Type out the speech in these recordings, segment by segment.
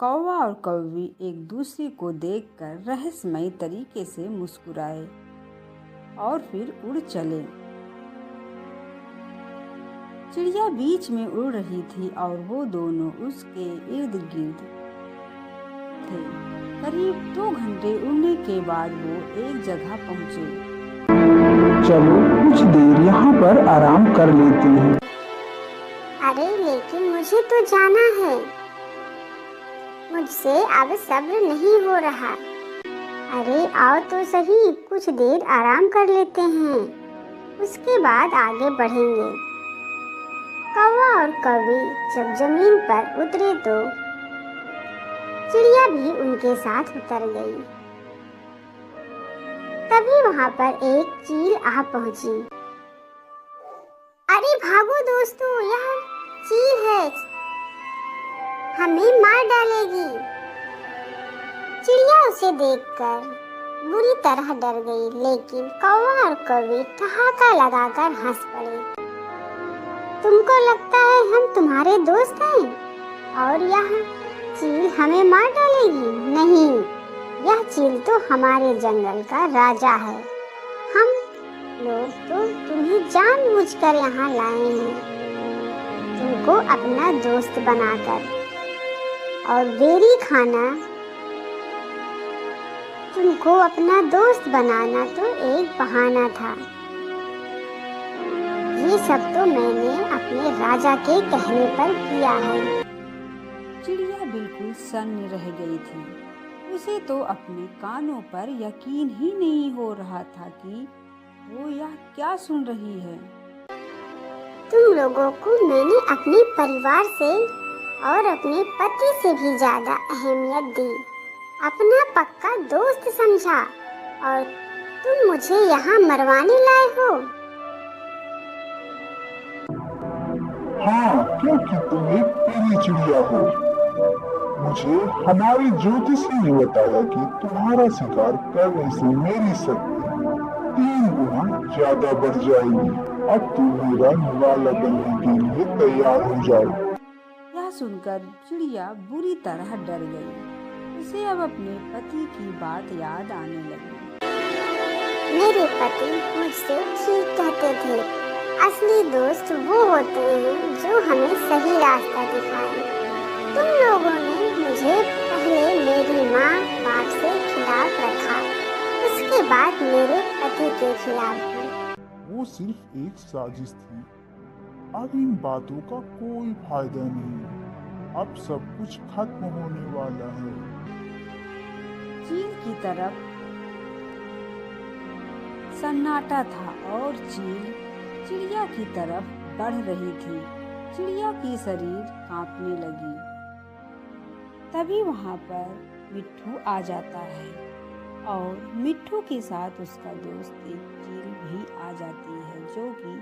कौवा और कौवी एक दूसरे को देखकर रहस्यमयी तरीके से मुस्कुराए और फिर उड़ चले। चिड़िया बीच में उड़ रही थी और वो दोनों उसके इर्द गिर्द थे। करीब 2 घंटे उड़ने के बाद वो एक जगह पहुंचे। चलो कुछ देर यहाँ पर आराम कर लेते हैं। अरे लेकिन मुझे तो जाना है, मुझसे अब सब्र नहीं हो रहा। अरे आओ तो सही, कुछ देर आराम कर लेते हैं, उसके बाद आगे बढ़ेंगे। कौवा और कौवी जब जमीन पर उतरे तो चिड़िया भी उनके साथ उतर गई। तभी वहां पर एक चील आ पहुंची। अरे भागो दोस्तों, यह चील है, हमें मार डालेगी। चिड़िया उसे देखकर बुरी तरह डर गई, लेकिन कौवा और कौवी ठहाका लगाकर हंस पड़े। तुमको लगता है हम तुम्हारे दोस्त हैं और यह चील हमें मार डालेगी? नहीं, यह चील तो हमारे जंगल का राजा है। हम लोग तो तुम्हें जानबूझकर यहाँ लाए हैं, तुमको अपना दोस्त बनाकर, और बेरी खाना। तुमको अपना दोस्त बनाना तो एक बहाना था। ये सब तो मैंने अपने राजा के कहने पर किया है। चिड़िया बिल्कुल सन्न रह गई थी। उसे तो अपने कानों पर यकीन ही नहीं हो रहा था कि वो यह क्या सुन रही है। तुम लोगों को मैंने अपने परिवार से और अपने पति से भी ज्यादा अहमियत दी, अपना पक्का दोस्त समझा, और तुम मुझे यहाँ मरवाने लाए हो। हाँ, क्योंकि तुम एक पीली चिड़िया हो। मुझे हमारी ज्योतिषी ने बताया कि तुम्हारा शिकार करने से मेरी शक्ति 3 गुना ज्यादा बढ़ जाएगी। अब तुम मेरा निवाला बनने के लिए तैयार हो जाओ। यह सुनकर चिड़िया बुरी तरह डर गई। उसे अब अपने पति की बात याद आने लगी। मेरे पति मुझसे ठीक कहते थे, असली दोस्त वो होते हैं जो हमें सही रास्ता दिखाएं। तुम लोगों ने मुझे पहले मेरी माँ बाप से खिलाफ रखा, उसके बाद मेरे पति के खिलाफ भी। वो सिर्फ एक साजिश थी। अब इन बातों का कोई फायदा नहीं। अब सब कुछ खत्म होने वाला है। चील की तरफ सन्नाटा था और चील चिड़िया की तरफ बढ़ रही थी। चिड़िया की शरीर कांपने लगी। तभी वहां पर मिट्ठू आ जाता है और मिट्ठू के साथ उसका दोस्त एक चील भी आ जाती है, जो कि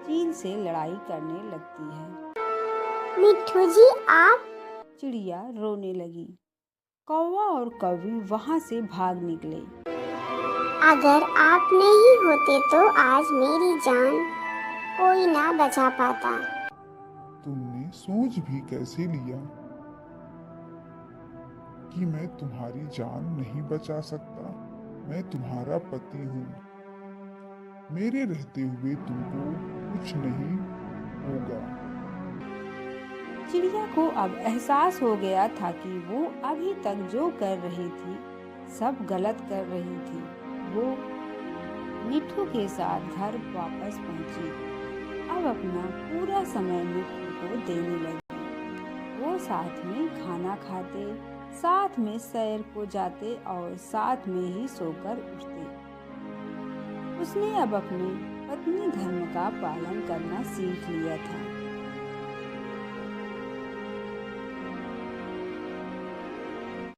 चील से लड़ाई करने लगती है। मिट्ठू जी आप? चिड़िया रोने लगी। कौवा और कौवी वहां से भाग निकले। अगर आप नहीं होते तो आज मेरी जान कोई ना बचा पाता। तुमने सोच भी कैसे लिया कि मैं तुम्हारी जान नहीं बचा सकता? मैं तुम्हारा पति हूँ। मेरे रहते हुए तुमको कुछ नहीं होगा। चिड़िया को अब एहसास हो गया था कि वो अभी तक जो कर रही थी सब गलत कर रही थी। वो मिट्ठू के साथ घर वापस पहुंची। अब अपना पूरा समय मिट्ठू को देने लगी। वो साथ में खाना खाते, साथ में सैर को जाते और साथ में ही सोकर उठते। उसने अब अपने पत्नी धर्म का पालन करना सीख लिया था।